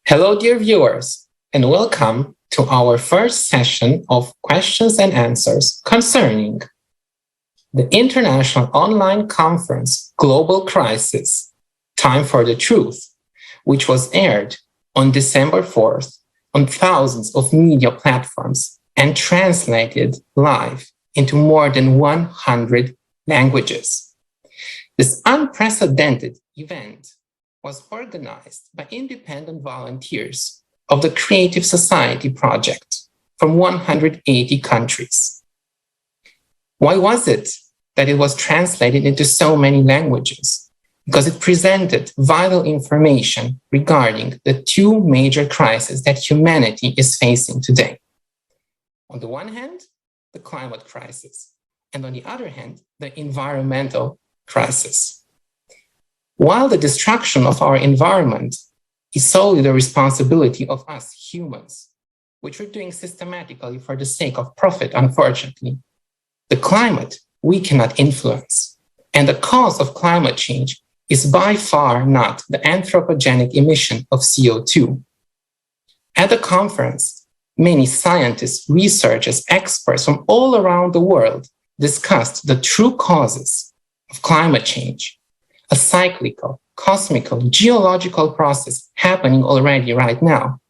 Hello, dear viewers, and welcome to our first session of questions and answers concerning the International Online Conference Global Crisis Time for the Truth, which was aired on December 4th on thousands of media platforms and translated live into more than 100 languages. This unprecedented event was organized by independent volunteers of the Creative Society Project from 180 countries. Why was it that it was translated into so many languages? Because it presented vital information regarding the two major crises that humanity is facing today. On the one hand, the climate crisis, and on the other hand, the environmental crisis. While the destruction of our environment is solely the responsibility of us humans, which we're doing systematically for the sake of profit, unfortunately, the climate we cannot influence. And the cause of climate change is by far not the anthropogenic emission of CO2. At the conference, many scientists, researchers, experts from all around the world discussed the true causes of climate change, a cyclical, cosmical, geological process happening already right now,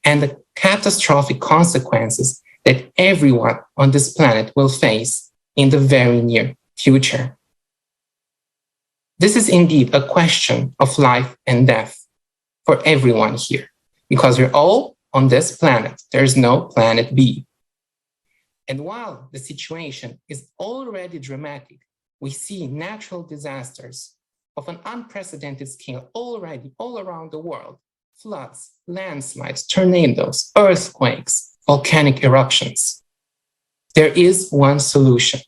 and the catastrophic consequences that everyone on this planet will face in the very near future. This is indeed a question of life and death for everyone here, because we're all on this planet. There's no planet B. And while the situation is already dramatic, we see natural disasters of an unprecedented scale already all around the world: floods, landslides, tornadoes, earthquakes, volcanic eruptions. There is one solution: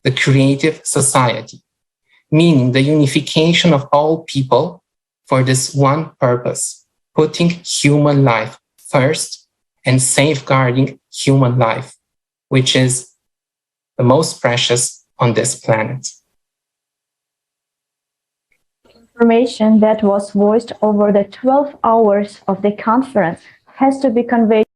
the Creative Society, meaning the unification of all people for this one purpose: putting human life first and safeguarding human life, which is the most precious on this planet. Information that was voiced over the 12 hours of the conference has to be conveyed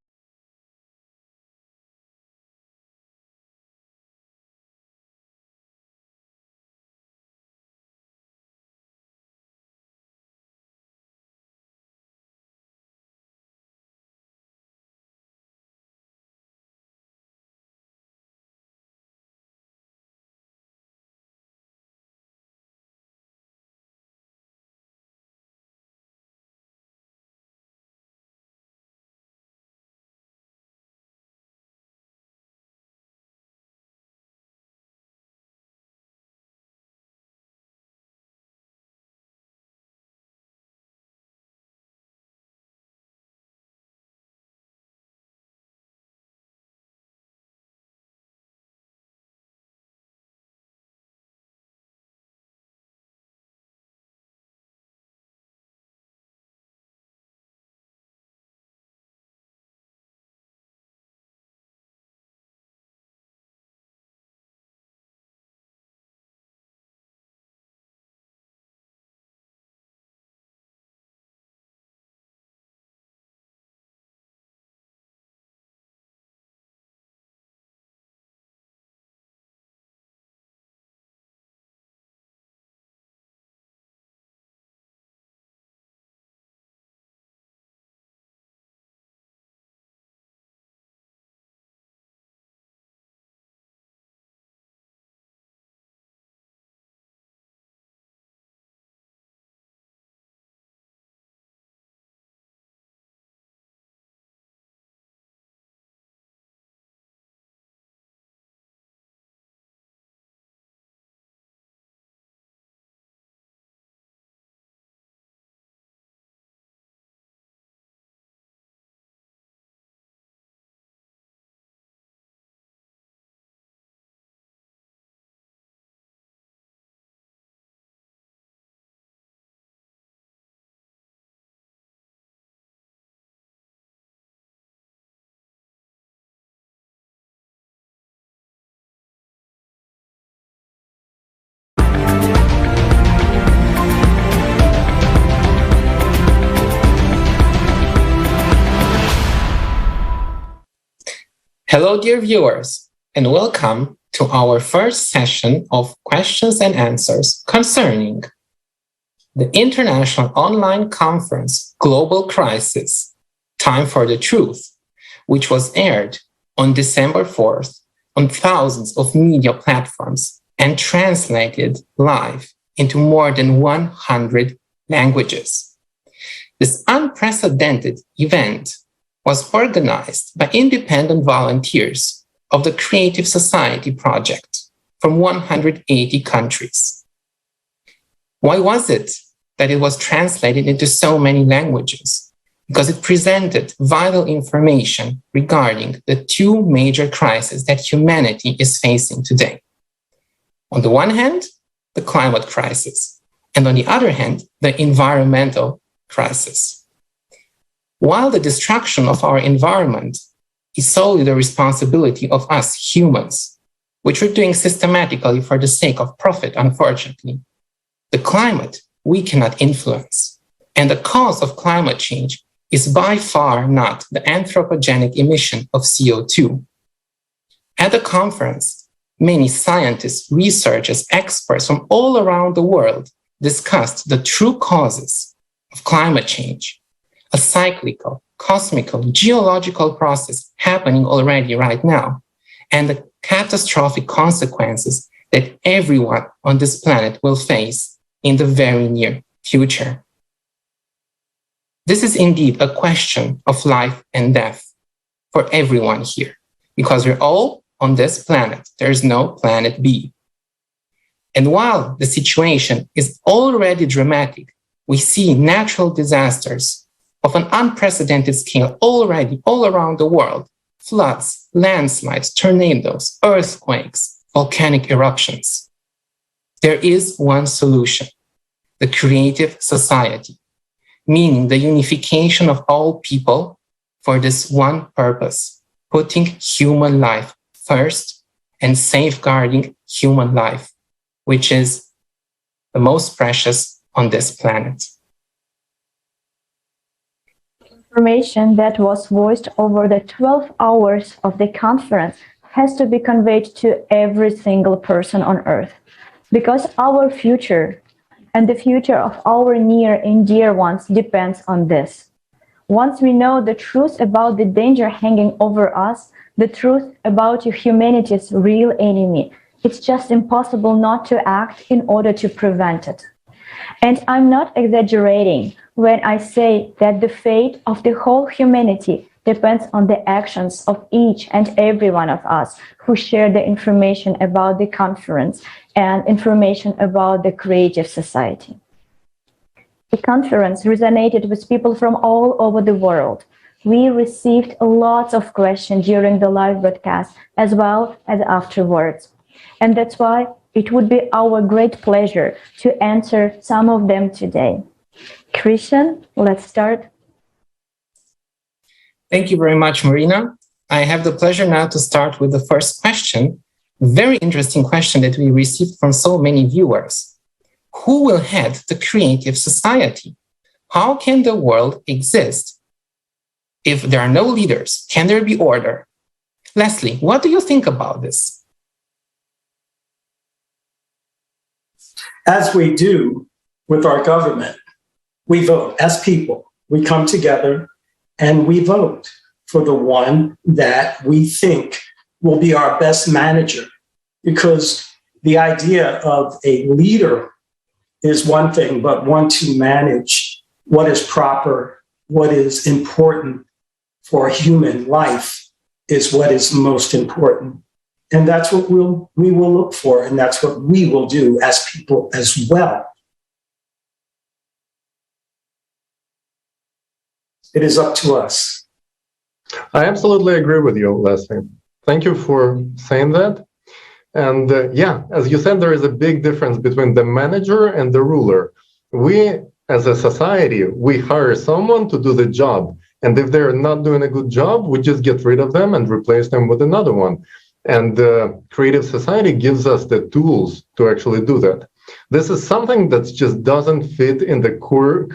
Hello, dear viewers, and welcome to our first session of questions and answers concerning the International Online Conference Global Crisis, Time for the Truth, which was aired on December 4th on thousands of media platforms and translated live into more than 100 languages. This unprecedented event was organized by independent volunteers of the Creative Society Project from 180 countries. Why was it that it was translated into so many languages? Because it presented vital information regarding the two major crises that humanity is facing today. On the one hand, the climate crisis, and on the other hand, the environmental crisis. While the destruction of our environment is solely the responsibility of us humans, which we're doing systematically for the sake of profit, unfortunately, the climate we cannot influence. And the cause of climate change is by far not the anthropogenic emission of CO2. At the conference, many scientists, researchers, experts from all around the world discussed the true causes of climate change, a cyclical, cosmical, geological process happening already right now, and the catastrophic consequences that everyone on this planet will face in the very near future. This is indeed a question of life and death for everyone here, because we're all on this planet. There's no planet B. And while the situation is already dramatic, we see natural disasters of an unprecedented scale already all around the world: floods, landslides, tornadoes, earthquakes, volcanic eruptions. There is one solution: the creative society, meaning the unification of all people for this one purpose, putting human life first and safeguarding human life, which is the most precious on this planet. Information that was voiced over the 12 hours of the conference has to be conveyed to every single person on Earth, because our future and the future of our near and dear ones depends on this. Once we know the truth about the danger hanging over us, the truth about humanity's real enemy, it's just impossible not to act in order to prevent it. And I'm not exaggerating when I say that the fate of the whole humanity depends on the actions of each and every one of us who share the information about the conference and information about the creative society. The conference resonated with people from all over the world. We received lots of questions during the live broadcast as well as afterwards. And that's why it would be our great pleasure to answer some of them today. Christian, let's start. Thank you very much, Marina. I have the pleasure now to start with the first question. Very interesting question that we received from so many viewers. Who will head the creative society? How can the world exist if there are no leaders? Can there be order? Leslie, what do you think about this? As we do with our government, we vote as people. We come together and we vote for the one that we think will be our best manager. Because the idea of a leader is one thing, but one to manage what is proper, what is important for human life is what is most important. And that's what we will look for, and that's what we will do as people as well. It is up to us. I absolutely agree with you, Leslie. Thank you for saying that. And yeah, as you said, there is a big difference between the manager and the ruler. We, as a society, we hire someone to do the job. And if they're not doing a good job, we just get rid of them and replace them with another one. And Creative Society gives us the tools to actually do that. This is something that just doesn't fit in the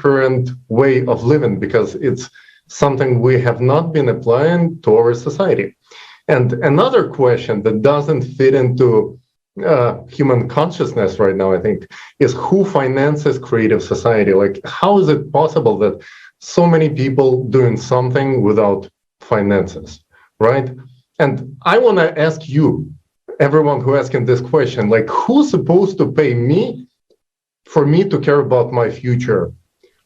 current way of living, because it's something we have not been applying to our society. And another question that doesn't fit into human consciousness right now, I think, is who finances creative society? Like, how is it possible that so many people doing something without finances, right? And I want to ask you, everyone who asking this question, like, who's supposed to pay me for me to care about my future?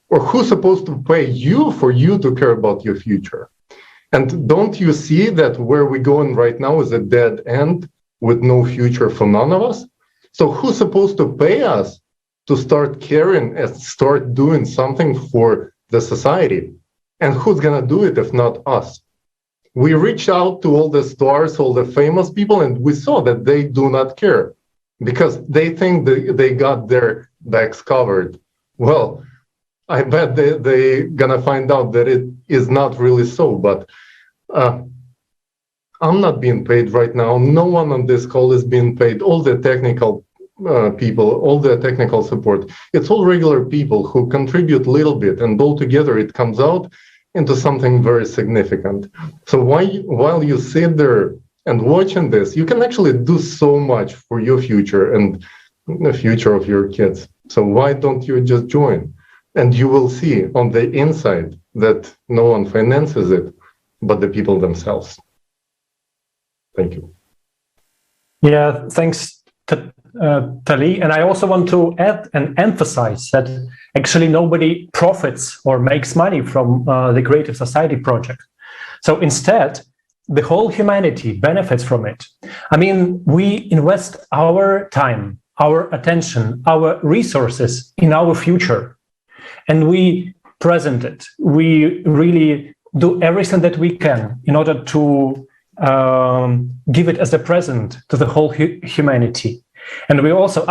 Or who's supposed to pay you for you to care about your future? And don't you see that where we're going right now is a dead end with no future for none of us? So who's supposed to pay us to start caring and start doing something for the society? And who's going to do it if not us? We reached out to all the stars, all the famous people, and we saw that they do not care because they think they got their backs covered. Well, I bet they're going to find out that it is not really so, but I'm not being paid right now. No one on this call is being paid. All the technical people, all the technical support, it's all regular people who contribute a little bit, and all together it comes out into something very significant. So while you sit there and watching this, you can actually do so much for your future and the future of your kids. So why don't you just join? And you will see on the inside that no one finances it, but the people themselves. Thank you. Yeah, thanks, Tali. And I also want to add and emphasize that actually nobody profits or makes money from the Creative Society project. So instead, the whole humanity benefits from it. I mean, we invest our time, our attention, our resources in our future, and we present it. We really do everything that we can in order to give it as a present to the whole humanity. And we also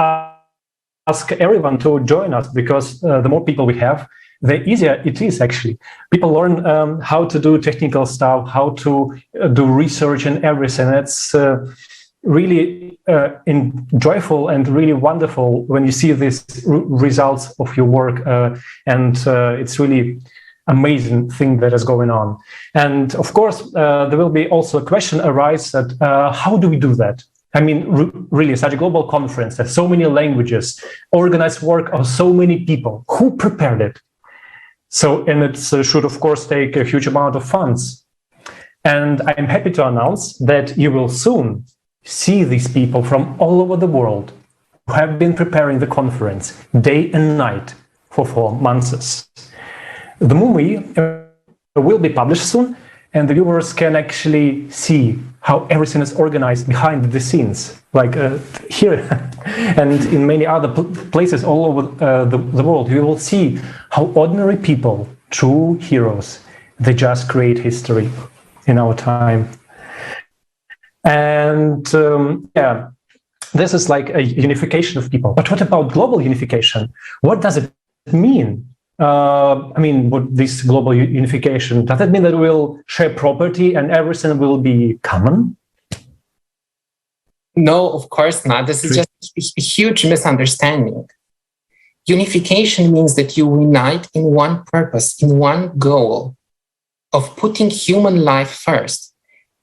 ask everyone to join us, because the more people we have, the easier it is actually. People learn how to do technical stuff, how to do research and everything. It's really joyful and really wonderful when you see these results of your work, and it's really amazing thing that is going on. And of course, there will be also a question arise that how do we do that? I mean, really, such a global conference, there's so many languages, organized work of so many people. Who prepared it? So, and it should, of course, take a huge amount of funds. And I'm happy to announce that you will soon see these people from all over the world who have been preparing the conference day and night for 4 months. The movie will be published soon, and the viewers can actually see how everything is organized behind the scenes, like here and in many other places all over the world. You will see how ordinary people, true heroes, they just create history in our time. And yeah, this is like a unification of people. But what about global unification? What does it mean? I mean, what this global unification, does that mean that we'll share property and everything will be common? No, of course not. This is just a huge misunderstanding. Unification means that you unite in one purpose, in one goal of putting human life first.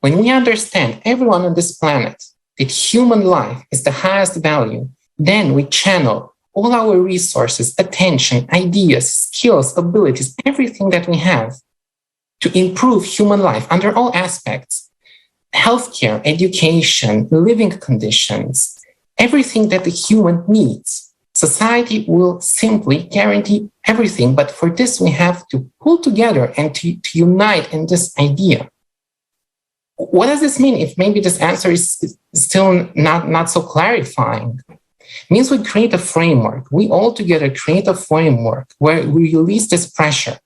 When we understand, everyone on this planet, that human life is the highest value, then we channel all our resources, attention, ideas, skills, abilities, everything that we have to improve human life under all aspects: healthcare, education, living conditions, everything that the human needs. Society will simply guarantee everything, but for this we have to pull together and to unite in this idea. What does this mean? If maybe this answer is still not so clarifying. It means we create a framework. We all together create a framework where we release this pressure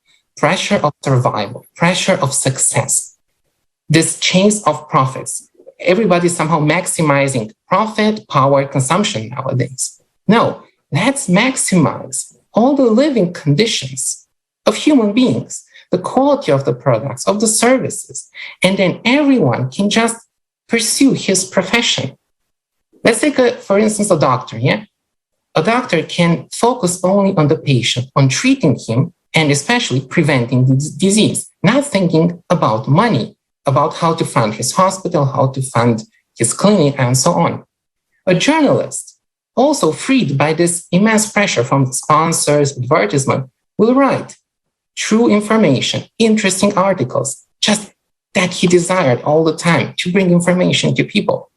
of survival, pressure of success, this chase of profits. Everybody somehow maximizing profit, power, consumption nowadays. No, let's maximize all the living conditions of human beings, the quality of the products, of the services, and then everyone can just pursue his profession. Let's take, for instance, a doctor, yeah? A doctor can focus only on the patient, on treating him, and especially preventing the disease, not thinking about money, about how to fund his hospital, how to fund his clinic, and so on. A journalist, also freed by this immense pressure from sponsors, advertisement, will write true information, interesting articles, just that he desired all the time to bring information to people.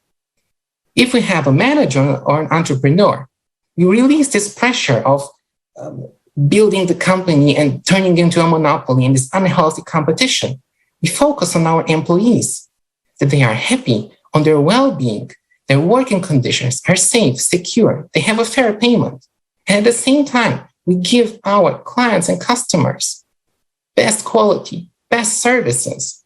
If we have a manager or an entrepreneur, we release this pressure of building the company and turning into a monopoly in this unhealthy competition. We focus on our employees, that they are happy, on their well-being, their working conditions are safe, secure, they have a fair payment. And at the same time, we give our clients and customers best quality, best services.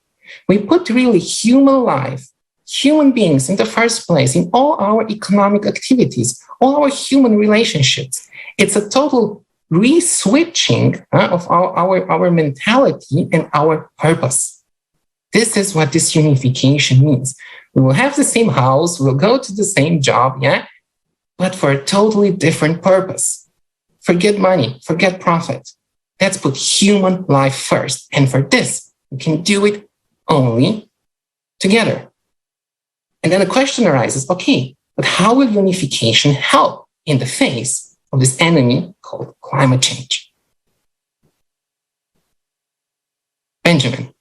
We put really human life, human beings in the first place in all our economic activities, all our human relationships. It's a total re-switching of our mentality and our purpose. This is what this unification means. We will have the same house, we'll go to the same job, but for a totally different purpose. Forget money, forget profit. Let's put human life first. And for this, we can do it only together. And then the question arises, okay, but how will unification help in the face of this enemy called climate change? Benjamin.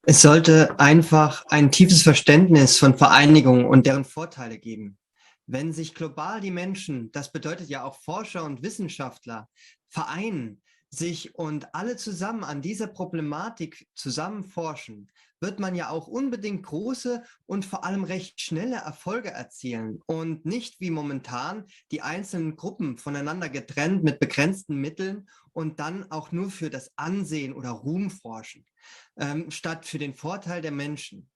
Es sollte einfach ein tiefes Verständnis von Vereinigung und deren Vorteile geben. Wenn sich global die Menschen, das bedeutet ja auch Forscher und Wissenschaftler, vereinen, sich und alle zusammen an dieser Problematik zusammen forschen, wird man ja auch unbedingt große und vor allem recht schnelle Erfolge erzielen und nicht wie momentan die einzelnen Gruppen voneinander getrennt mit begrenzten Mitteln und dann auch nur für das Ansehen oder Ruhm forschen, statt für den Vorteil der Menschen.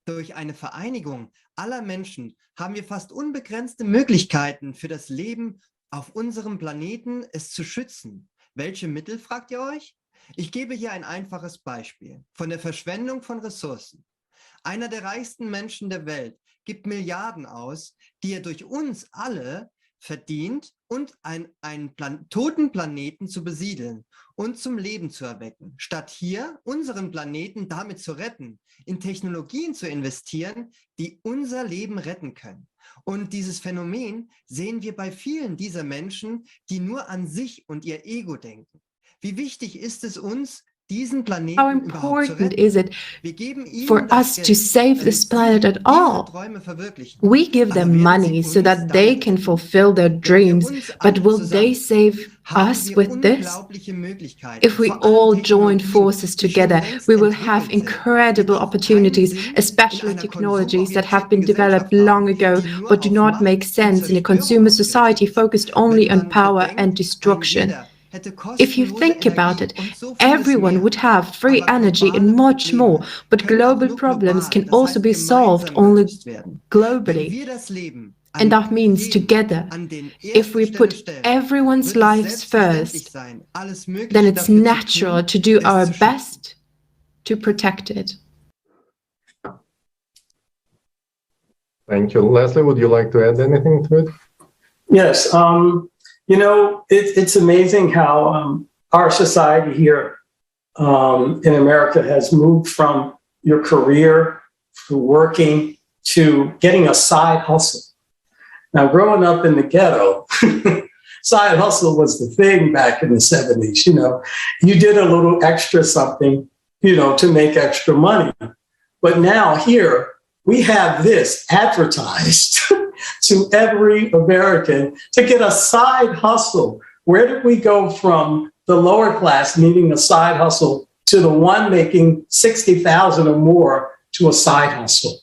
Durch eine Vereinigung aller Menschen haben wir fast unbegrenzte Möglichkeiten für das Leben auf unserem Planeten, es zu schützen. Welche Mittel, fragt ihr euch? Ich gebe hier ein einfaches Beispiel von der Verschwendung von Ressourcen. Einer der reichsten Menschen der Welt gibt Milliarden aus, die er durch uns alle verdient und einen toten Planeten zu besiedeln und zum Leben zu erwecken, statt hier unseren Planeten damit zu retten, in Technologien zu investieren, die unser Leben retten können. Und dieses Phänomen sehen wir bei vielen dieser Menschen, die nur an sich und ihr Ego denken. Wie wichtig ist es uns, diesen Planeten How important is it for us to save this planet at all? We give them money so that they can fulfill their dreams, but will they save us with this? If we all join forces together, we will have incredible opportunities, especially technologies that have been developed long ago but do not make sense in a consumer society focused only on power and destruction. If you think about it, everyone would have free energy and much more, but global problems can also be solved only globally. And that means together. If we put everyone's lives first, then it's natural to do our best to protect it. Thank you. Leslie, would you like to add anything to it? Yes. You know, it's amazing how our society here in America has moved from your career to working to getting a side hustle. Now, growing up in the ghetto, side hustle was the thing back in the 70s. You know, you did a little extra something, you know, to make extra money. But now here we have this advertised to every American to get a side hustle. Where did we go from the lower class needing a side hustle to the one making 60,000 or more to a side hustle?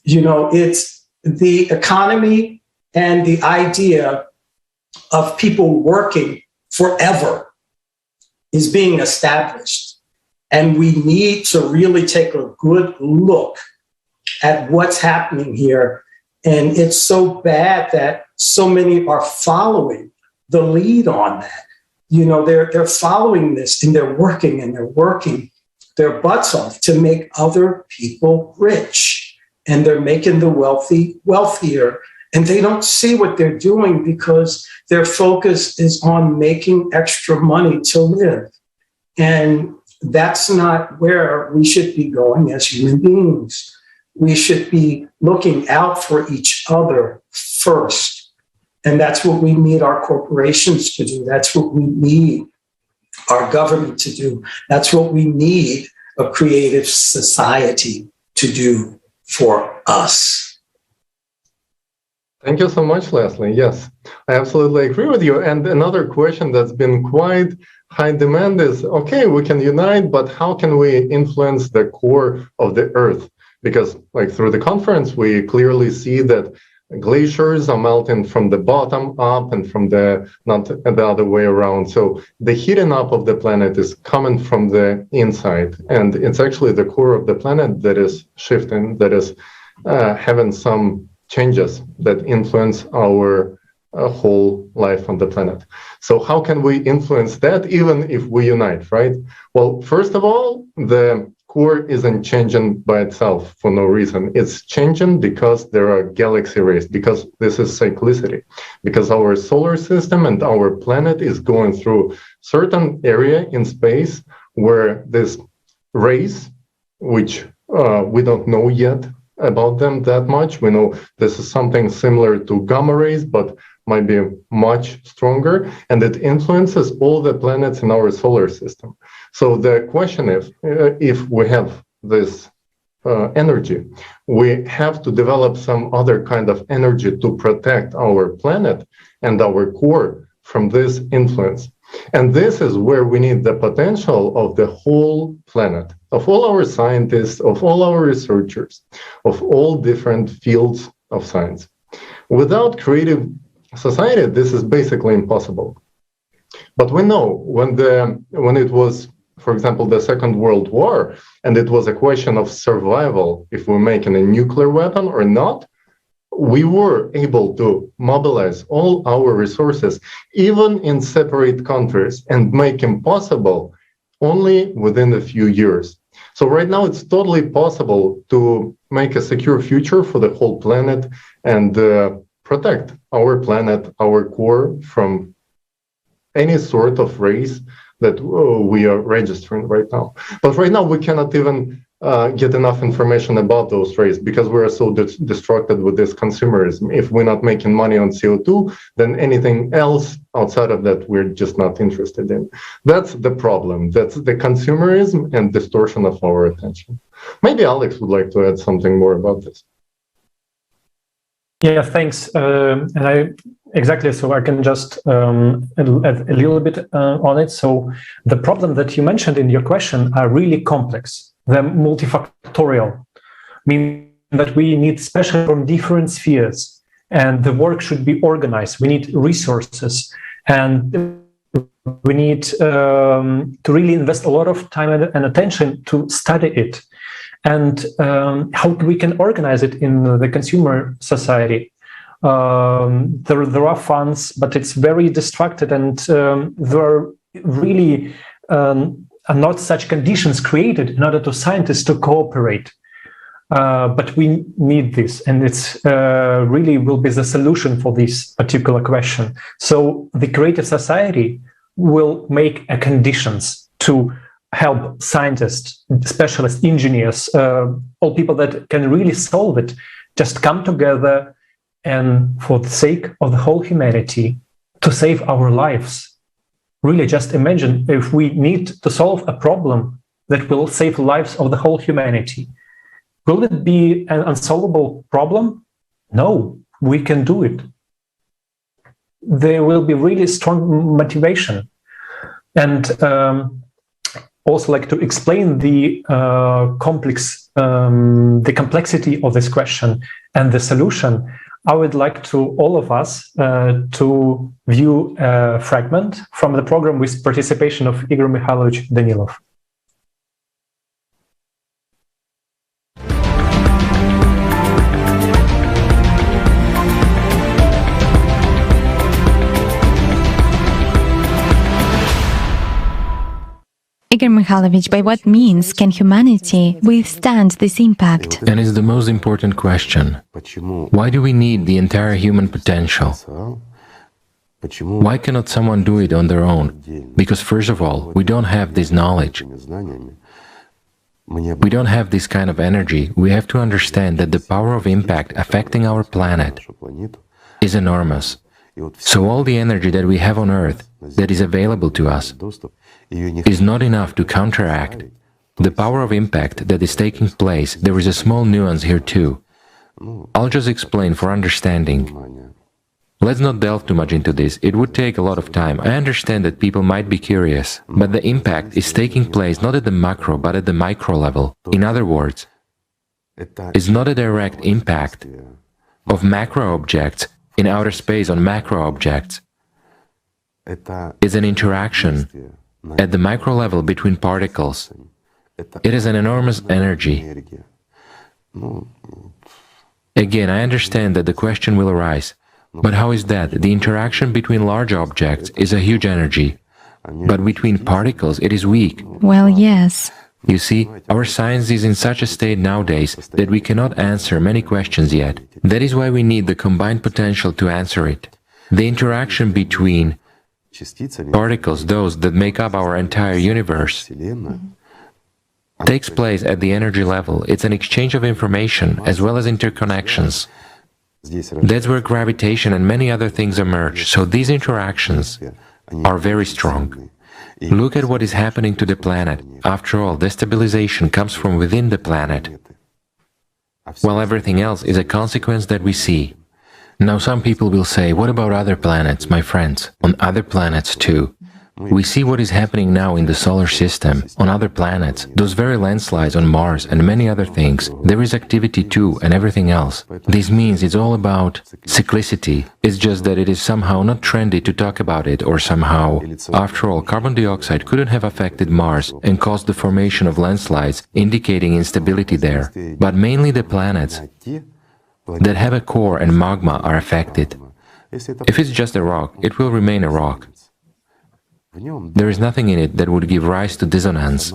You know, it's the economy and the idea of people working forever is being established. And we need to really take a good look at what's happening here. And it's so bad that so many are following the lead on that. You know, they're following this and they're working their butts off to make other people rich. And they're making the wealthy wealthier. And they don't see what they're doing because their focus is on making extra money to live. And that's not where we should be going as human beings. We should be looking out for each other first. And that's what we need our corporations to do. That's what we need our government to do. That's what we need a creative society to do for us. Thank you so much, Leslie. Yes, I absolutely agree with you. And another question that's been quite high demand is, okay, we can unite, but how can we influence the core of the Earth? Because like through the conference, we clearly see that glaciers are melting from the bottom up and from not the other way around. So the heating up of the planet is coming from the inside. And it's actually the core of the planet that is shifting, that is having some changes that influence our whole life on the planet. So how can we influence that even if we unite, right? Well, first of all, the core isn't changing by itself for no reason. It's changing because there are galaxy rays, because this is cyclicity, because our solar system and our planet is going through certain area in space where this rays, which we don't know yet about them that much. We know this is something similar to gamma rays, but might be much stronger, and it influences all the planets in our solar system. So the question is, if we have this energy, we have to develop some other kind of energy to protect our planet and our core from this influence. And this is where we need the potential of the whole planet, of all our scientists, of all our researchers, of all different fields of science. Without creative society, this is basically impossible. But we know when it was, for example, the Second World War, and it was a question of survival, if we're making a nuclear weapon or not, we were able to mobilize all our resources, even in separate countries, and make them possible only within a few years. So right now, it's totally possible to make a secure future for the whole planet and protect our planet, our core from any sort of race that we are registering right now. But right now, we cannot even get enough information about those rays because we are so distracted with this consumerism. If we're not making money on CO2, then anything else outside of that, we're just not interested in. That's the problem. That's the consumerism and distortion of our attention. Maybe Alex would like to add something more about this. Yeah, thanks. Exactly. So I can just add a little bit on it. So the problem that you mentioned in your question are really complex. They're multifactorial, meaning that we need special from different spheres, and the work should be organized. We need resources, and we need to really invest a lot of time and attention to study it. And how we can organize it in the consumer society. There are funds, but it's very distracted, and there are really are not such conditions created in order to scientists to cooperate. But we need this, and it's really will be the solution for this particular question. So the creative society will make conditions to help scientists, specialists, engineers, all people that can really solve it, just come together and for the sake of the whole humanity to save our lives. Really, just imagine if we need to solve a problem that will save the lives of the whole humanity. Will it be an unsolvable problem? No, we can do it. There will be really strong motivation. And also like to explain the complexity of this question and the solution, I would like to all of us to view a fragment from the program with participation of Igor Mikhailovich Danilov. Igor Mikhailovich, by what means can humanity withstand this impact? And it's the most important question. Why do we need the entire human potential? Why cannot someone do it on their own? Because first of all, we don't have this knowledge. We don't have this kind of energy. We have to understand that the power of impact affecting our planet is enormous. So all the energy that we have on Earth that is available to us is not enough to counteract the power of impact that is taking place. There is a small nuance here too. I'll just explain for understanding. Let's not delve too much into this, it would take a lot of time. I understand that people might be curious, but the impact is taking place not at the macro, but at the micro level. In other words, it's not a direct impact of macro objects in outer space on macro objects. It's an interaction at the micro level between particles. It is an enormous energy. Again, I understand that the question will arise. But how is that? The interaction between large objects is a huge energy, but between particles it is weak. Well, yes. You see, our science is in such a state nowadays that we cannot answer many questions yet. That is why we need the combined potential to answer it. The interaction between particles, those that make up our entire universe, takes place at the energy level. It's an exchange of information as well as interconnections. That's where gravitation and many other things emerge, so these interactions are very strong. Look at what is happening to the planet. After all, destabilization comes from within the planet, while everything else is a consequence that we see. Now some people will say, what about other planets, my friends? On other planets too. We see what is happening now in the solar system, on other planets, those very landslides on Mars and many other things. There is activity too and everything else. This means it's all about cyclicity. It's just that it is somehow not trendy to talk about it, or somehow. After all, carbon dioxide couldn't have affected Mars and caused the formation of landslides, indicating instability there. But mainly the planets that have a core and magma are affected. If it's just a rock, it will remain a rock. There is nothing in it that would give rise to dissonance.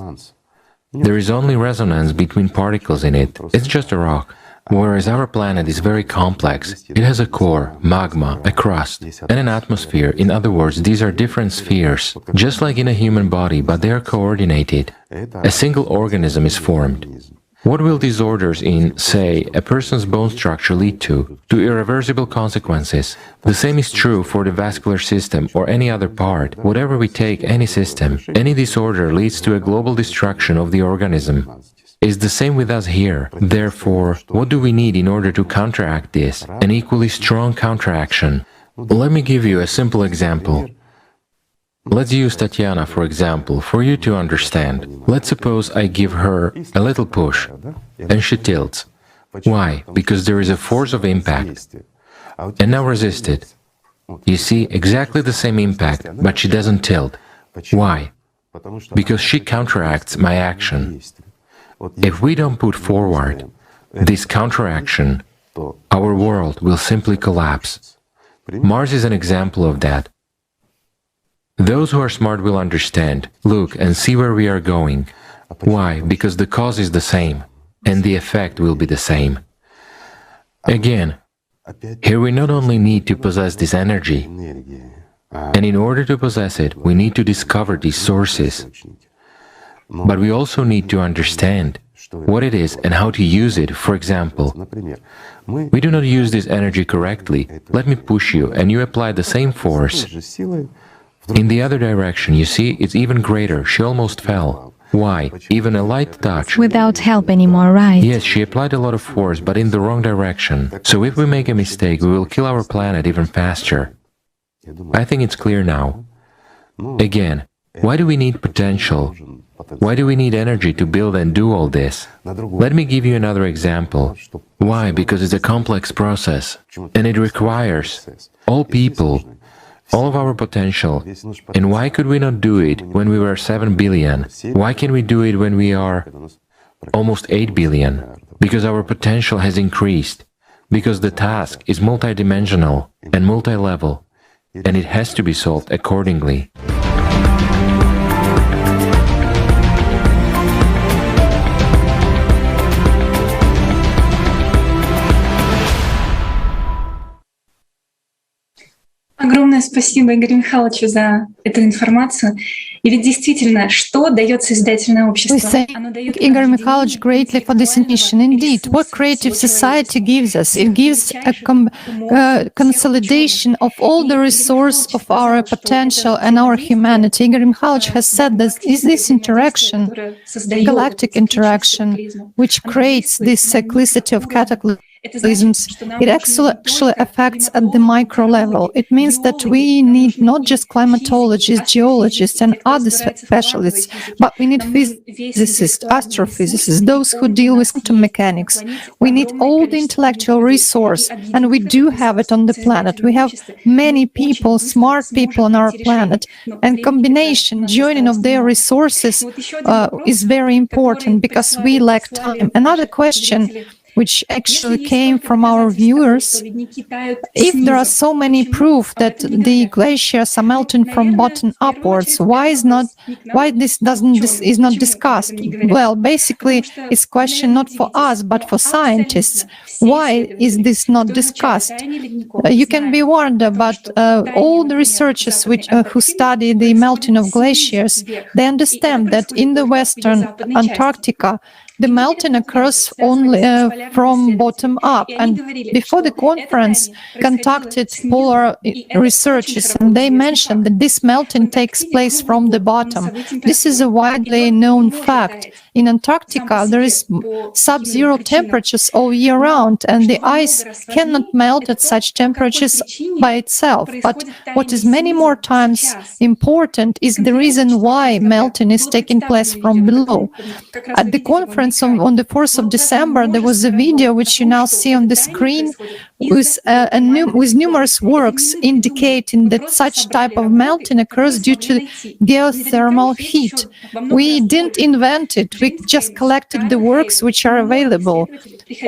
There is only resonance between particles in it. It's just a rock. Whereas our planet is very complex. It has a core, magma, a crust, and an atmosphere. In other words, these are different spheres, just like in a human body, but they are coordinated. A single organism is formed. What will disorders in, say, a person's bone structure lead to? To irreversible consequences. The same is true for the vascular system or any other part. Whatever we take, any system, any disorder leads to a global destruction of the organism. It's the same with us here. Therefore, what do we need in order to counteract this? An equally strong counteraction. Let me give you a simple example. Let's use Tatiana, for example, for you to understand. Let's suppose I give her a little push, and she tilts. Why? Because there is a force of impact. And now resist it. You see, exactly the same impact, but she doesn't tilt. Why? Because she counteracts my action. If we don't put forward this counteraction, our world will simply collapse. Mars is an example of that. Those who are smart will understand, look and see where we are going. Why? Because the cause is the same, and the effect will be the same. Again, here we not only need to possess this energy, and in order to possess it, we need to discover these sources. But we also need to understand what it is and how to use it. For example, we do not use this energy correctly. Let me push you, and you apply the same force. In the other direction, you see, it's even greater. She almost fell. Why? Even a light touch. Without help anymore, right? Yes, she applied a lot of force, but in the wrong direction. So if we make a mistake, we will kill our planet even faster. I think it's clear now. Again, why do we need potential? Why do we need energy to build and do all this? Let me give you another example. Why? Because it's a complex process, and it requires all people, all of our potential. And why could we not do it when we were 7 billion? Why can we do it when we are almost 8 billion? Because our potential has increased. Because the task is multidimensional and multi-level, and it has to be solved accordingly. Огромное Огромное спасибо Игорю Михайловичу за эту информацию. И ведь действительно, что дает созидательное общество? We thank Igor Mikhailovich greatly for this information. Indeed, what creative society gives us? It gives a consolidation of all the resource of our potential and our humanity. Igor Mikhailovich has said that is this interaction, galactic interaction, which creates this cyclicity of cataclysms. It actually affects at the micro level. It means that we need not just climatologists, geologists, and other specialists, but we need physicists, astrophysicists, those who deal with quantum mechanics. We need all the intellectual resource, and we do have it on the planet. We have many people, smart people on our planet, and combination, joining of their resources is very important because we lack time. Another question which actually came from our viewers. If there are so many proof that the glaciers are melting from bottom upwards, why this is not discussed? Well, basically, it's a question not for us, but for scientists. Why is this not discussed? You can be warned, but all the researchers who study the melting of glaciers, they understand that in the western Antarctica, the melting occurs only from bottom up. And before the conference, contacted polar researchers, and they mentioned that this melting takes place from the bottom. This is a widely known fact. In Antarctica, there is sub-zero temperatures all year round, and the ice cannot melt at such temperatures by itself. But what is many more times important is the reason why melting is taking place from below. At the conference on the 4th of December, there was a video which you now see on the screen with numerous works indicating that such type of melting occurs due to geothermal heat. We didn't invent it. We just collected the works which are available.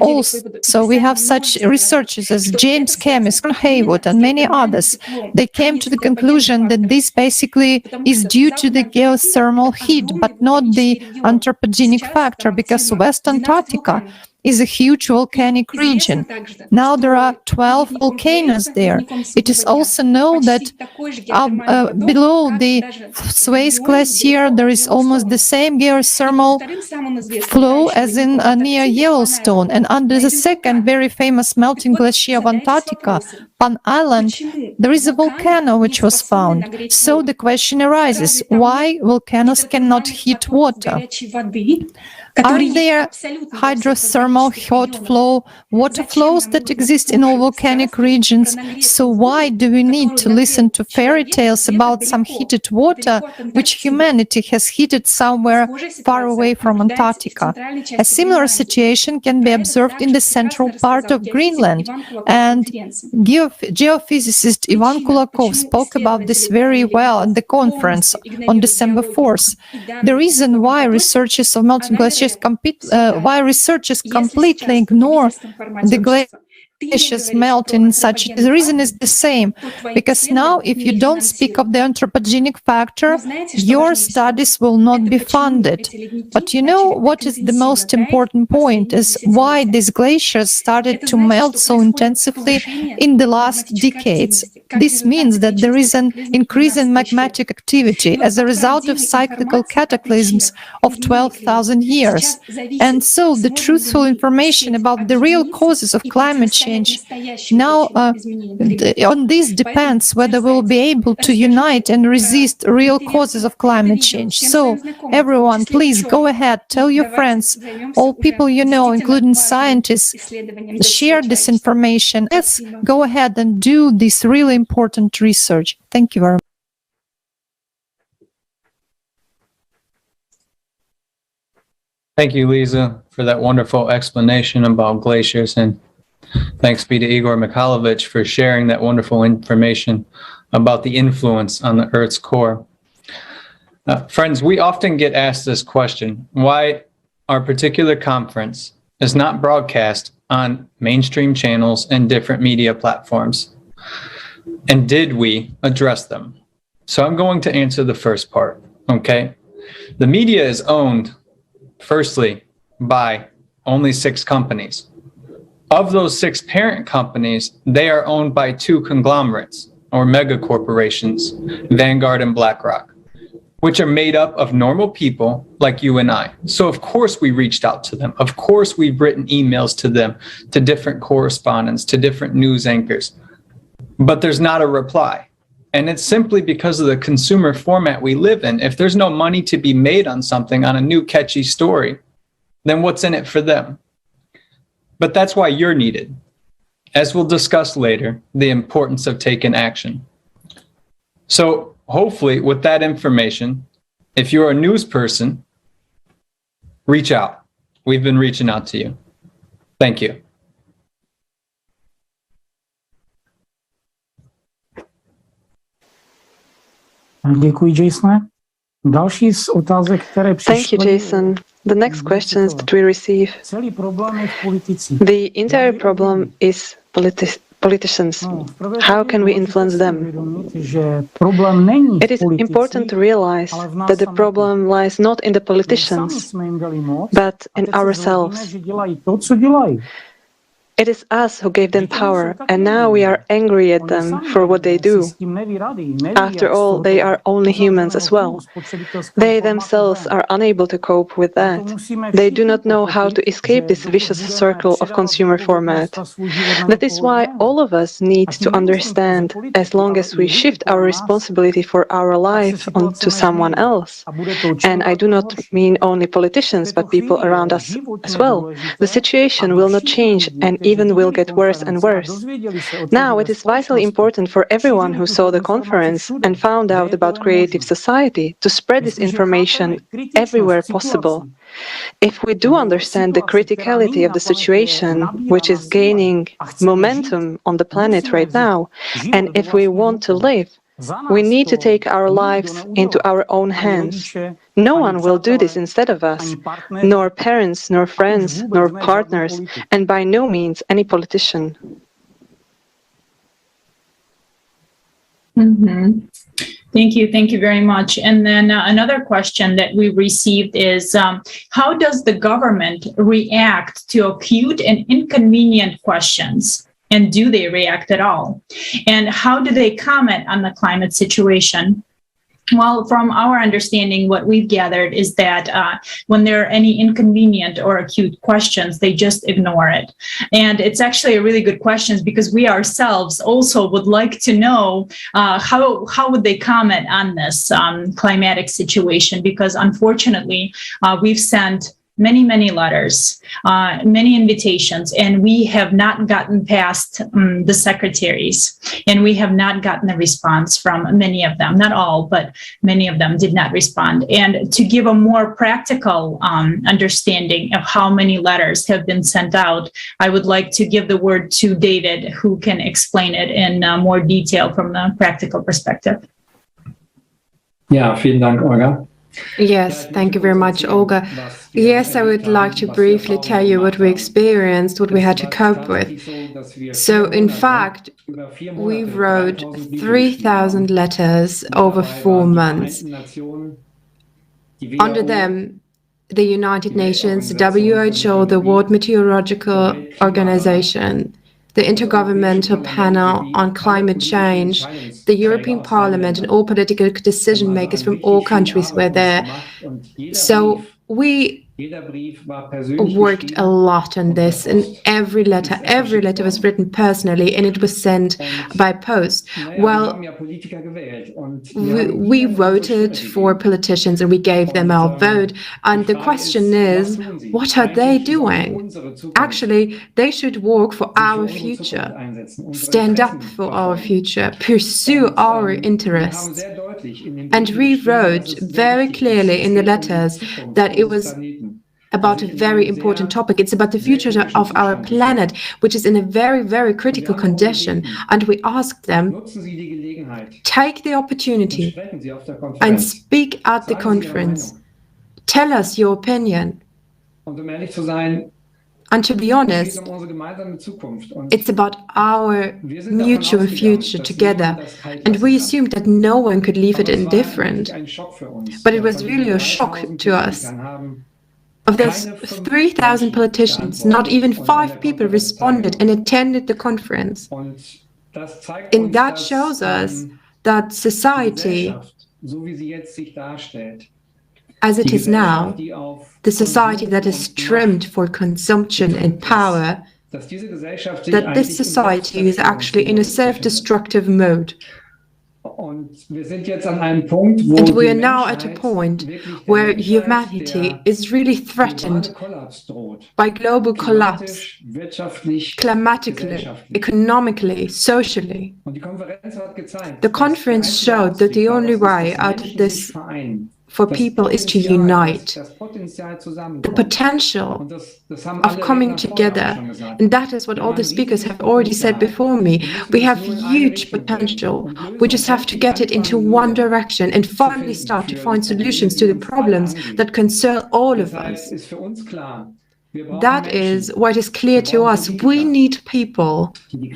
Also, we have such researchers as James Camis, Haywood, and many others. They came to the conclusion that this basically is due to the geothermal heat, but not the anthropogenic factor, because West Antarctica is a huge volcanic region. Now there are 12 volcanoes there. It is also known that below the Suez Glacier there is almost the same geothermal flow as in near Yellowstone. And under the second very famous melting glacier of Antarctica, Pan Island, there is a volcano which was found. So the question arises, why volcanoes cannot heat water? Are there hydrothermal hot flow water flows that exist in all volcanic regions? So why do we need to listen to fairy tales about some heated water which humanity has heated somewhere far away from Antarctica? A similar situation can be observed in the central part of Greenland, and geophysicist Ivan Kulakov spoke about this very well at the conference on December 4th. The reason why researchers of melting glaciers completely ignore the glaciers melting such. The reason is the same, because now if you don't speak of the anthropogenic factor, your studies will not be funded. But you know what is the most important point is why these glaciers started to melt so intensively in the last decades. This means that there is an increase in magmatic activity as a result of cyclical cataclysms of 12,000 years. And so the truthful information about the real causes of climate change now on this depends whether we'll be able to unite and resist real causes of climate change. So everyone, please go ahead, tell your friends, all people you know, including scientists, share this information. Let's go ahead and do this really important research. Thank you very much. Thank you, Lisa, for that wonderful explanation about glaciers, and thanks be to Igor Mikhailovich for sharing that wonderful information about the influence on the Earth's core. Friends, we often get asked this question, why our particular conference is not broadcast on mainstream channels and different media platforms. And did we address them? So I'm going to answer the first part, okay? The media is owned, firstly, by only 6 companies. Of those 6 parent companies, they are owned by 2 conglomerates. or mega corporations, Vanguard and BlackRock, which are made up of normal people like you and I. So of course we reached out to them. Of course we've written emails to them, to different correspondents, to different news anchors, but there's not a reply. And it's simply because of the consumer format we live in. If there's no money to be made on something, on a new catchy story, then what's in it for them? But that's why you're needed. As we'll discuss later, the importance of taking action. So hopefully with that information, if you're a news person, reach out. We've been reaching out to you. Thank you. Děkuji, Jasone. Další z otázek, které přišly. Thank you, Jason. The next questions that we receive. Celý problém je v politici. The entire problem is politicians. How can we influence them? It is important to realize that the problem lies not in the politicians, but in ourselves. It is us who gave them power, and now we are angry at them for what they do. After all, they are only humans as well. They themselves are unable to cope with that. They do not know how to escape this vicious circle of consumer format. That is why all of us need to understand, as long as we shift our responsibility for our life onto someone else, and I do not mean only politicians, but people around us as well, the situation will not change and even will get worse and worse. Now, it is vitally important for everyone who saw the conference and found out about Creative Society to spread this information everywhere possible. If we do understand the criticality of the situation, which is gaining momentum on the planet right now, and if we want to live, we need to take our lives into our own hands. No one will do this instead of us, nor parents, nor friends, nor partners, and by no means any politician. Mm-hmm. Thank you very much. And then another question that we received is, how does the government react to acute and inconvenient questions? And do they react at all? And how do they comment on the climate situation? Well, from our understanding, what we've gathered is that when there are any inconvenient or acute questions, they just ignore it. And it's actually a really good question because we ourselves also would like to know how would they comment on this climatic situation, because unfortunately, we've sent many letters, many invitations, and we have not gotten past the secretaries, and we have not gotten a response from many of them. Not all, but many of them did not respond. And to give a more practical understanding of how many letters have been sent out, I would like to give the word to David, who can explain it in more detail from the practical perspective. Ja, vielen Dank, Olga. Yes, thank you very much, Olga. Yes, I would like to briefly tell you what we experienced, what we had to cope with. So, in fact, we wrote 3,000 letters over 4 months. Under them, the United Nations, the WHO, the World Meteorological Organization, the Intergovernmental Panel on Climate Change, the European Parliament, and all political decision makers from all countries were there. So we worked a lot on this, and every letter was written personally, and it was sent by post. Well, we voted for politicians and we gave them our vote, and the question is, what are they doing? Actually, they should work for our future, stand up for our future, pursue our interests. And we wrote very clearly in the letters that it was about a very important topic. It's about the future of our planet, which is in a very critical condition. And we asked them, take the opportunity and speak at the conference. Tell us your opinion. And to be honest, it's about our mutual future together. And we assumed that no one could leave it indifferent. But it was really a shock to us. Of those 3,000 politicians, not even 5 people responded and attended the conference. And that shows us that society, as it is now, the society that is trimmed for consumption and power, that this society is actually in a self-destructive mode. And we are now at a point where humanity is really threatened by global collapse, climatically, economically, socially. The conference showed that the only way out of this for people is to unite. The potential of coming together, and that is what all the speakers have already said before me. We have huge potential. We just have to get it into one direction and finally start to find solutions to the problems that concern all of us. That is what is clear to us. We need people. We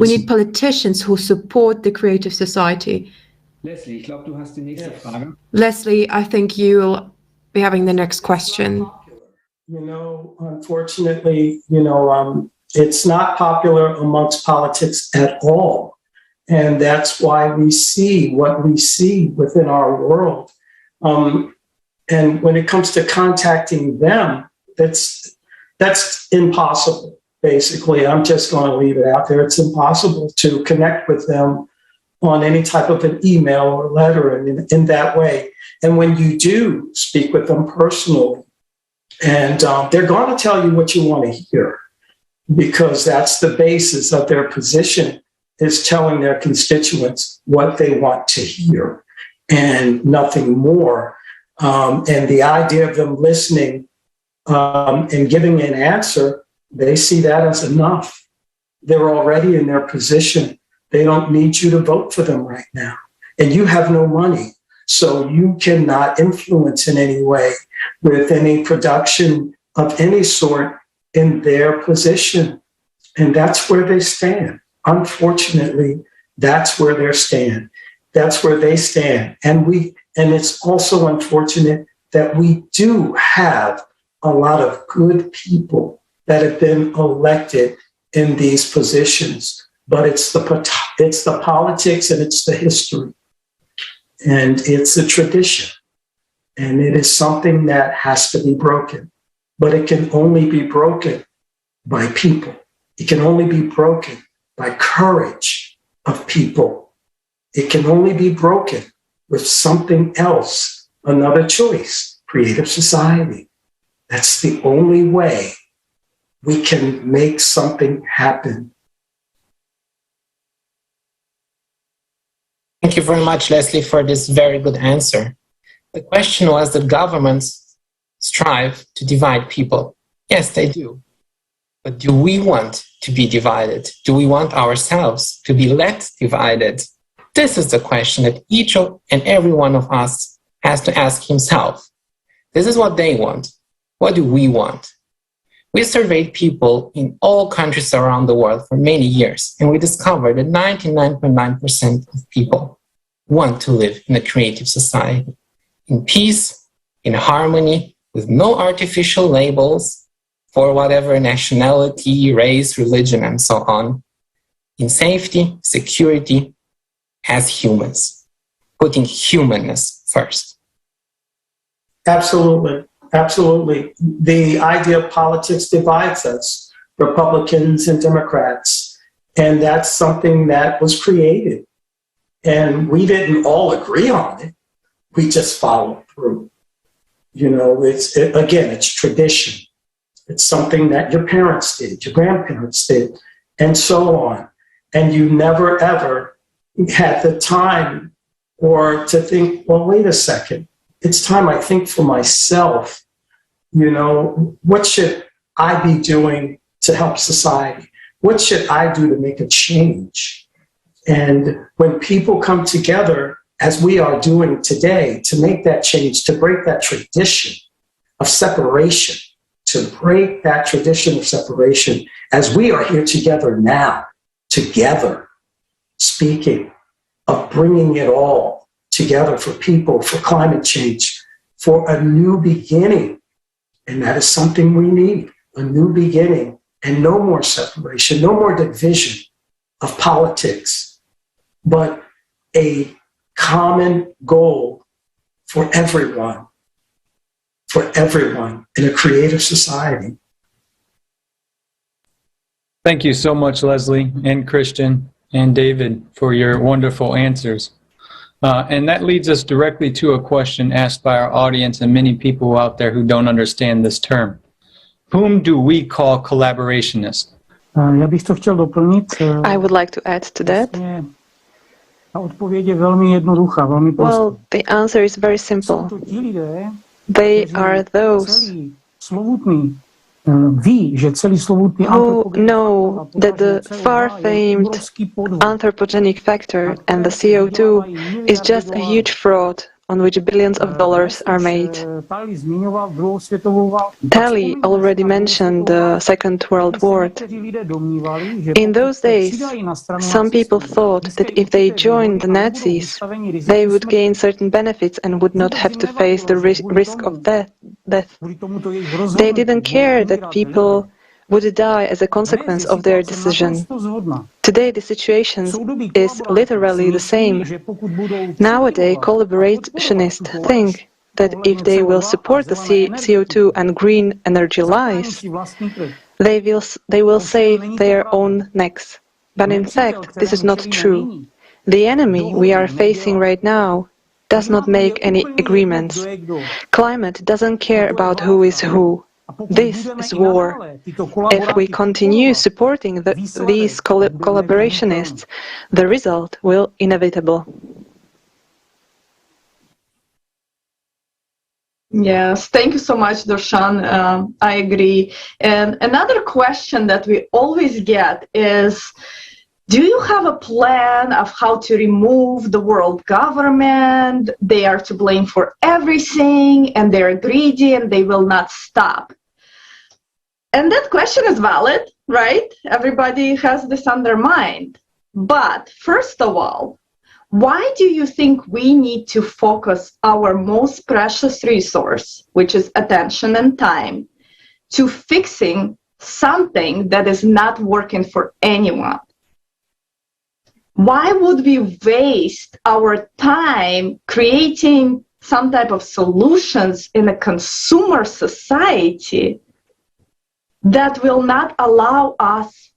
need politicians who support the creative society. Leslie, I think you'll be having the next question. Unfortunately, it's not popular amongst politics at all. And that's why we see what we see within our world. And when it comes to contacting them, that's impossible, basically. I'm just going to leave it out there. It's impossible to connect with them on any type of an email or letter in that way. And when you do speak with them personally, and they're going to tell you what you want to hear, because that's the basis of their position, is telling their constituents what they want to hear and nothing more. And the idea of them listening and giving an answer, they see that as enough. They're already in their position. They don't need you to vote for them right now. And you have no money, so you cannot influence in any way with any production of any sort in their position. And that's where they stand. Unfortunately, that's where they stand. That's where they stand. And it's also unfortunate that we do have a lot of good people that have been elected in these positions. But it's the politics and it's the history. And it's a tradition. And it is something that has to be broken. But it can only be broken by people. It can only be broken by courage of people. It can only be broken with something else, another choice, creative society. That's the only way we can make something happen. Thank you very much, Leslie, for this very good answer. The question was that governments strive to divide people. Yes, they do. But do we want to be divided? Do we want ourselves to be left divided? This is the question that each and every one of us has to ask himself. This is what they want. What do we want? We surveyed people in all countries around the world for many years, and we discovered that 99.9% of people want to live in a creative society, in peace, in harmony, with no artificial labels for whatever nationality, race, religion, and so on, in safety, security, as humans, putting humanness first. Absolutely. Absolutely. The idea of politics divides us, Republicans and Democrats, and that's something that was created. And we didn't all agree on it. We just followed through. It's tradition. It's something that your parents did, your grandparents did, and so on. And you never, ever had the time or to think, well, wait a second. It's time I think for myself, what should I be doing to help society? What should I do to make a change? And when people come together, as we are doing today, to make that change, to break that tradition of separation, as we are here together now, together, speaking of bringing it all together for people, for climate change, for a new beginning. And that is something we need, a new beginning, and no more separation, no more division, of politics, but a common goal for everyone in a creative society. Thank you so much, Leslie and Christian and David, for your wonderful answers. And that leads us directly to a question asked by our audience and many people out there who don't understand this term. Whom do we call collaborationists? Já bych to chtěl doplnit. I would like to add to that. Ta odpověď je velmi jednoduchá, velmi prostá. Well, the answer is very simple. They are those who know that the far-famed anthropogenic factor and the CO2 is just a huge fraud on which billions of dollars are made. Tali already mentioned the Second World War. In those days, some people thought that if they joined the Nazis, they would gain certain benefits and would not have to face the risk of death. They didn't care that people would die as a consequence of their decision. Today, the situation is literally the same. Nowadays, collaborationists think that if they will support the CO2 and green energy lies, they will save their own necks. But in fact, this is not true. The enemy we are facing right now does not make any agreements. Climate doesn't care about who is who. This is war. If we continue supporting these collaborationists, the result will inevitable. Yes, thank you so much, Darshan. I agree. And another question that we always get is, do you have a plan of how to remove the world government? They are to blame for everything and they're greedy and they will not stop. And that question is valid, right? Everybody has this on their mind. But first of all, why do you think we need to focus our most precious resource, which is attention and time, to fixing something that is not working for anyone? Why would we waste our time creating some type of solutions in a consumer society that will not allow us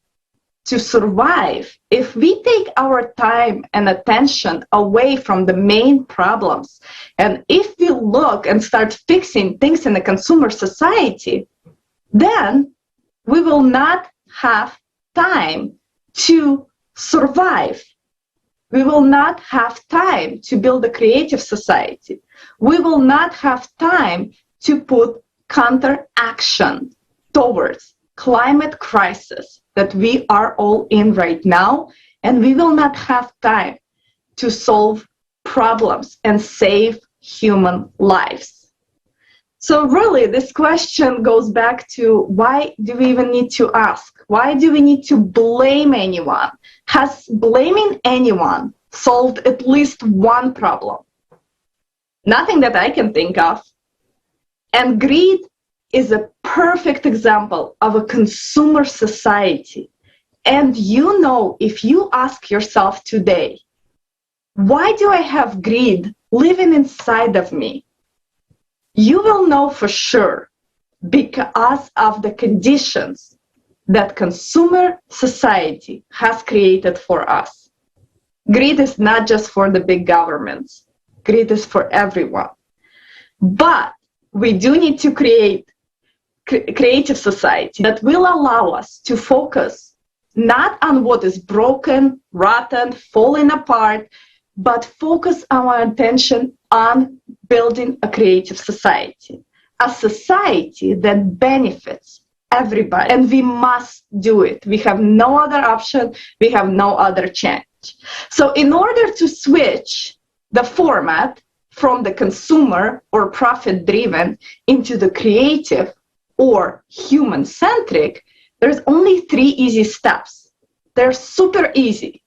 to survive? If we take our time and attention away from the main problems, and if we look and start fixing things in a consumer society, then we will not have time to survive. We will not have time to build a creative society. We will not have time to put counteraction towards climate crisis that we are all in right now, and we will not have time to solve problems and save human lives. So really, this question goes back to, why do we even need to ask? Why do we need to blame anyone? Has blaming anyone solved at least one problem? Nothing that I can think of. And greed is a perfect example of a consumer society. And you know, if you ask yourself today, why do I have greed living inside of me? You will know for sure, because of the conditions that consumer society has created for us. Greed is not just for the big governments. Greed is for everyone. But we do need to create creative society that will allow us to focus not on what is broken, rotten, falling apart, but focus our attention on building a creative society, a society that benefits everybody. And we must do it. We have no other option. We have no other chance. So in order to switch the format from the consumer or profit-driven into the creative or human-centric, there's only 3 easy steps. They're super easy.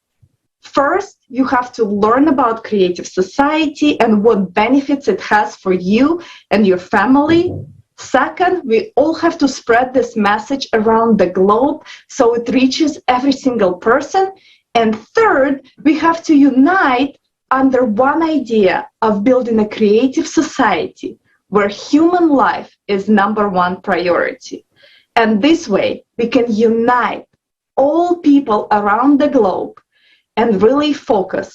First, you have to learn about creative society and what benefits it has for you and your family. Second, we all have to spread this message around the globe so it reaches every single person. And third, we have to unite under one idea of building a creative society where human life is #1 priority. And this way, we can unite all people around the globe and really focus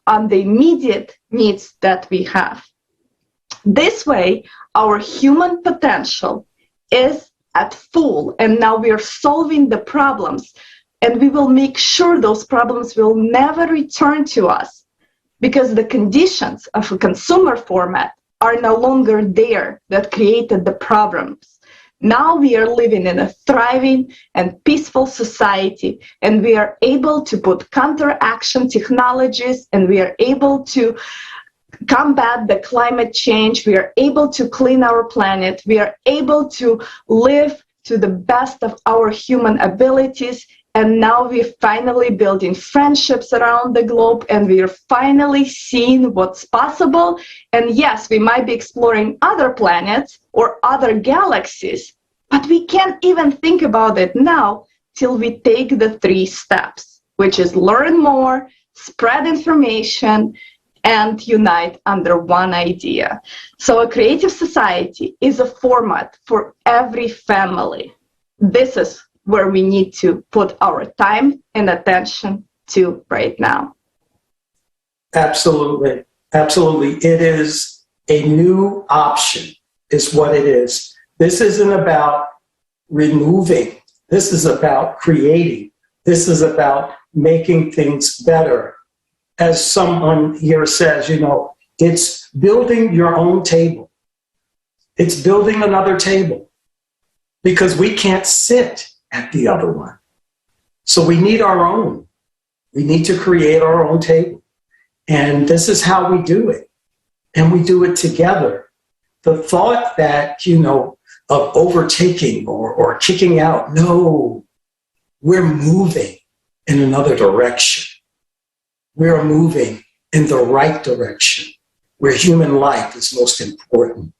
on the immediate needs that we have. This way, our human potential is at full, and now we are solving the problems, and we will make sure those problems will never return to us, because the conditions of a consumer format are no longer there that created the problems. Now we are living in a thriving and peaceful society, and we are able to put counteraction technologies, and we are able to combat the climate change. We are able to clean our planet. We are able to live to the best of our human abilities. And now we're finally building friendships around the globe, and we are finally seeing what's possible. And yes, we might be exploring other planets or other galaxies, but we can't even think about it now till we take the 3 steps, which is learn more, spread information, and unite under one idea. So a creative society is a format for every family. This is where we need to put our time and attention to right now. Absolutely. Absolutely. It is a new option, is what it is. This isn't about removing. This is about creating. This is about making things better. As someone here says, you know, it's building your own table. It's building another table, because we can't sit at the other one. So we need our own. We need to create our own table. And this is how we do it. And we do it together. The thought that, you know, of overtaking or kicking out, no, we're moving in another direction. We are moving in the right direction, where human life is most important.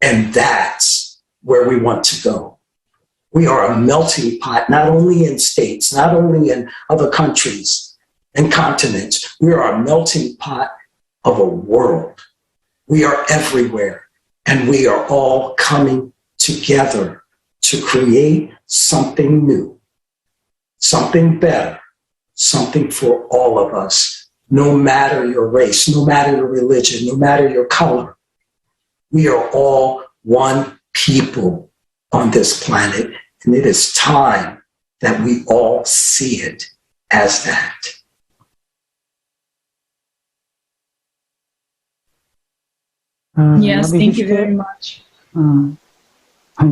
And that's where we want to go. We are a melting pot, not only in states, not only in other countries and continents. We are a melting pot of a world. We are everywhere, and we are all coming together to create something new, something better, something for all of us, no matter your race, no matter your religion, no matter your color. We are all one people on this planet, and it is time that we all see it as that. Yes, thank you very much.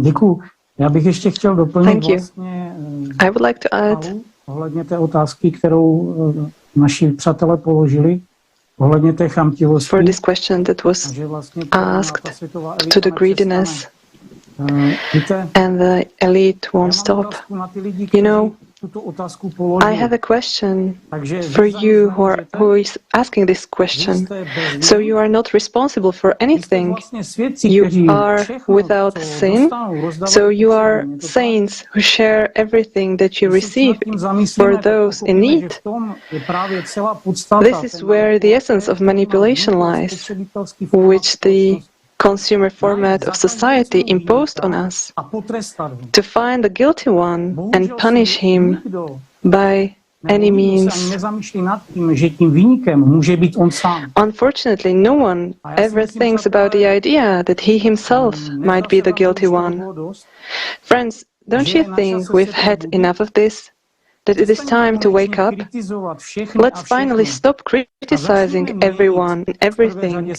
Děkuju. Já bych ještě chtěl doplnit vlastně I would like to add ohledně té otázky, kterou naši přátelé položili, ohledně té chamtivosti. For this question that was asked to the greediness and the elite won't stop. You know, I have a question for you who is asking this question. So you are not responsible for anything. You are without sin. So you are saints who share everything that you receive for those in need. This is where the essence of manipulation lies, which the consumer format of society imposed on us, to find the guilty one and punish him by any means. Unfortunately, no one ever thinks about the idea that he himself might be the guilty one. Friends, don't you think we've had enough of this? That it is time to wake up? Let's finally stop criticizing everyone and everything.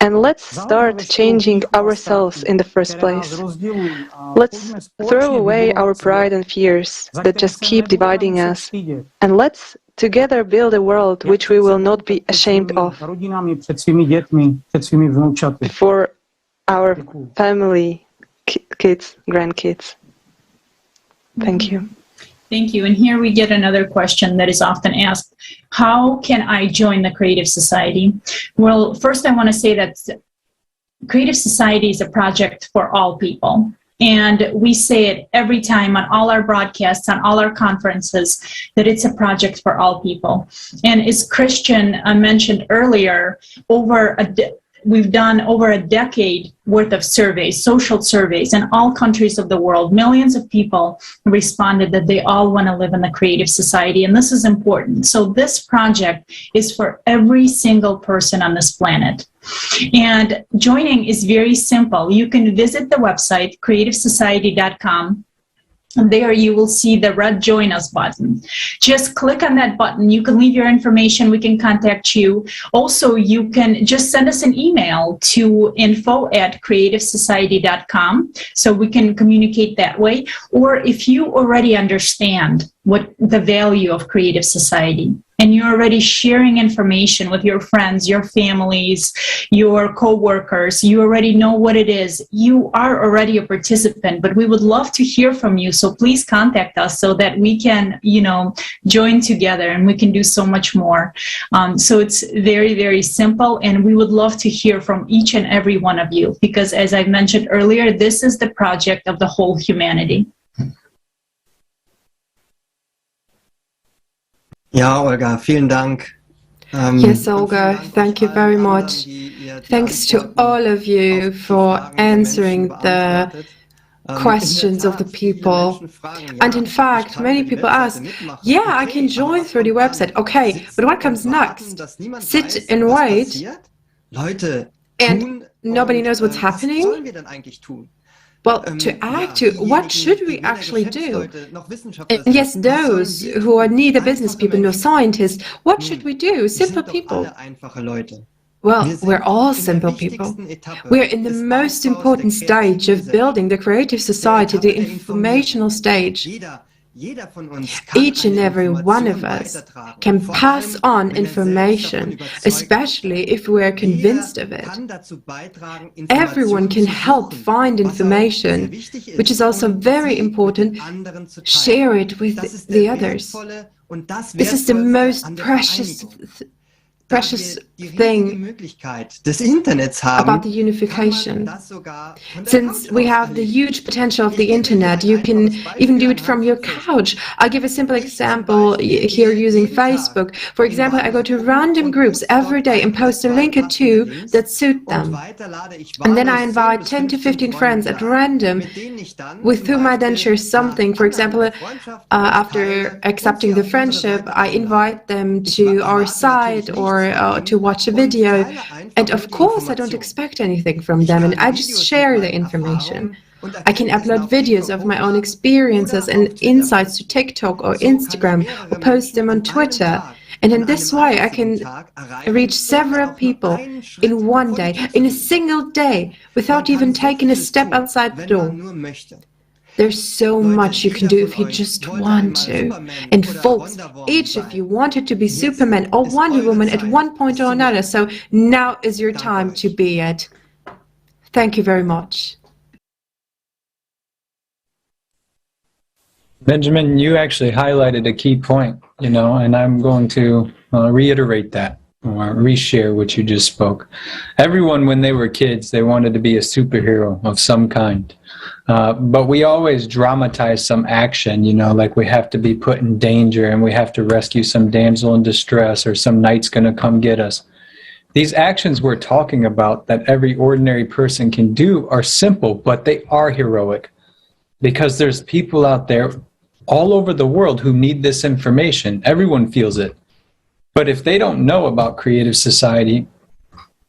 And let's start changing ourselves in the first place. Let's throw away our pride and fears that just keep dividing us. And let's together build a world which we will not be ashamed of. For our family, kids, grandkids. Thank you. Thank you. And here we get another question that is often asked. How can I join the Creative Society? Well, first I want to say that Creative Society is a project for all people. And we say it every time on all our broadcasts, on all our conferences, that it's a project for all people. And as Christian mentioned earlier, we've done over a decade worth of surveys, social surveys in all countries of the world. Millions of people responded that they all want to live in the creative society, and this is important. So this project is for every single person on this planet. And joining is very simple. You can visit the website, creativesociety.com. And there you will see the red Join Us button. Just click on that button. You can leave your information. We can contact you. Also, you can just send us an email to info@creativesociety.com so we can communicate that way. Or if you already understand what the value of Creative Society, and you're already sharing information with your friends, your families, your co-workers, you already know what it is, you are already a participant, but we would love to hear from you. So please contact us so that we can, join together and we can do so much more. So it's very, very simple, and we would love to hear from each and every one of you, because as I mentioned earlier, this is the project of the whole humanity. Ja, Olga, vielen Dank. Yes, Olga, thank you very much. Thanks to all of you for answering the questions of the people. And in fact, many people ask, yeah, I can join through the website. Okay, but what comes next? Sit and wait, and nobody knows what's happening? Well, to act, what should we actually do? And yes, those who are neither business people nor scientists, what should we do? Simple people. Well, we're all simple people. We're in the most important stage of building the creative society, the informational stage. Each and every one of us can pass on information, especially if we're convinced of it. Everyone can help find information, which is also very important. Share it with the others. This is the most precious thing about the unification. Since we have the huge potential of the internet, you can even do it from your couch. I'll give a simple example here using Facebook. For example, I go to random groups every day and post a link or two that suit them. And then I invite 10 to 15 friends at random with whom I then share something. For example, after accepting the friendship, I invite them to our site or to watch a video, and of course I don't expect anything from them, and I just share the information. I can upload videos of my own experiences and insights to TikTok or Instagram, or post them on Twitter, and in this way I can reach several people in one day, in a single day, without even taking a step outside the door. There's so much you can do if you just want to. And folks, each of you wanted to be Superman or Wonder Woman at one point or another, so now is your time to be it. Thank you very much. Benjamin, you actually highlighted a key point, and I'm going to reiterate that, or reshare what you just spoke. Everyone, when they were kids, they wanted to be a superhero of some kind. But we always dramatize some action, like we have to be put in danger and we have to rescue some damsel in distress or some knight's going to come get us. These actions we're talking about that every ordinary person can do are simple, but they are heroic, because there's people out there all over the world who need this information. Everyone feels it. But if they don't know about Creative Society,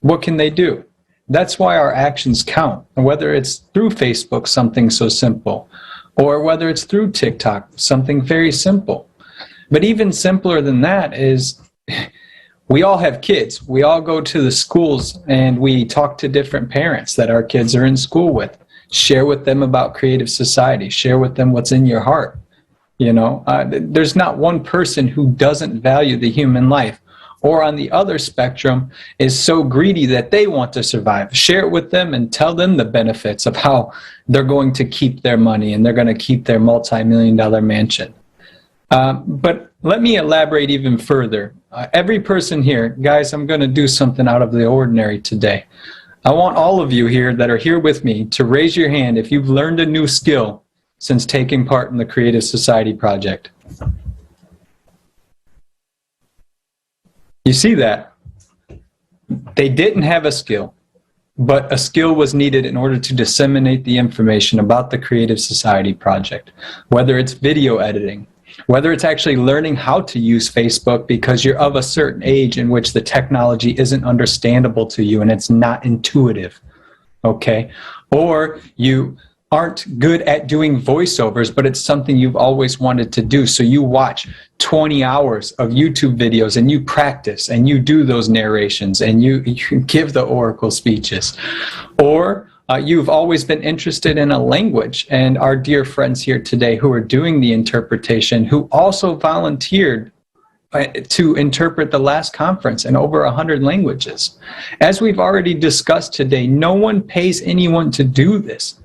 what can they do? That's why our actions count, whether it's through Facebook, something so simple, or whether it's through TikTok, something very simple. But even simpler than that is, we all have kids. We all go to the schools and we talk to different parents that our kids are in school with. Share with them about Creative Society. Share with them what's in your heart. There's not one person who doesn't value the human life, or on the other spectrum is so greedy that they want to survive. Share it with them and tell them the benefits of how they're going to keep their money and they're going to keep their multi-million-dollar mansion. But let me elaborate even further. Every person here, guys, I'm going to do something out of the ordinary today. I want all of you here that are here with me to raise your hand if you've learned a new skill since taking part in the Creative Society project. You see that? They didn't have a skill, but a skill was needed in order to disseminate the information about the Creative Society project, whether it's video editing, whether it's actually learning how to use Facebook because you're of a certain age in which the technology isn't understandable to you and it's not intuitive, okay? Or you aren't good at doing voiceovers, but it's something you've always wanted to do. So you watch 20 hours of YouTube videos and you practice and you do those narrations and you give the oracle speeches. Or you've always been interested in a language, and our dear friends here today who are doing the interpretation, who also volunteered to interpret the last conference in over 100 languages. As we've already discussed today, no one pays anyone to do this.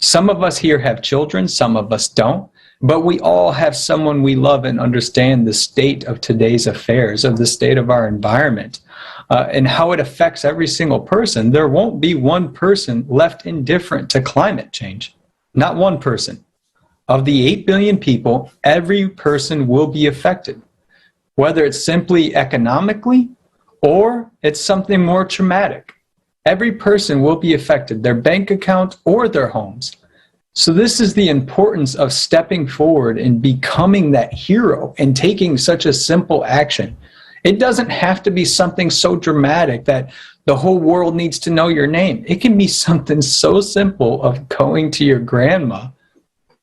Some of us here have children, some of us don't, but we all have someone we love and understand the state of today's affairs, of the state of our environment, and how it affects every single person. There won't be one person left indifferent to climate change. Not one person. Of the 8 billion people, every person will be affected, whether it's simply economically or it's something more traumatic. Every person will be affected, their bank account or their homes. So this is the importance of stepping forward and becoming that hero and taking such a simple action. It doesn't have to be something so dramatic that the whole world needs to know your name. It can be something so simple of going to your grandma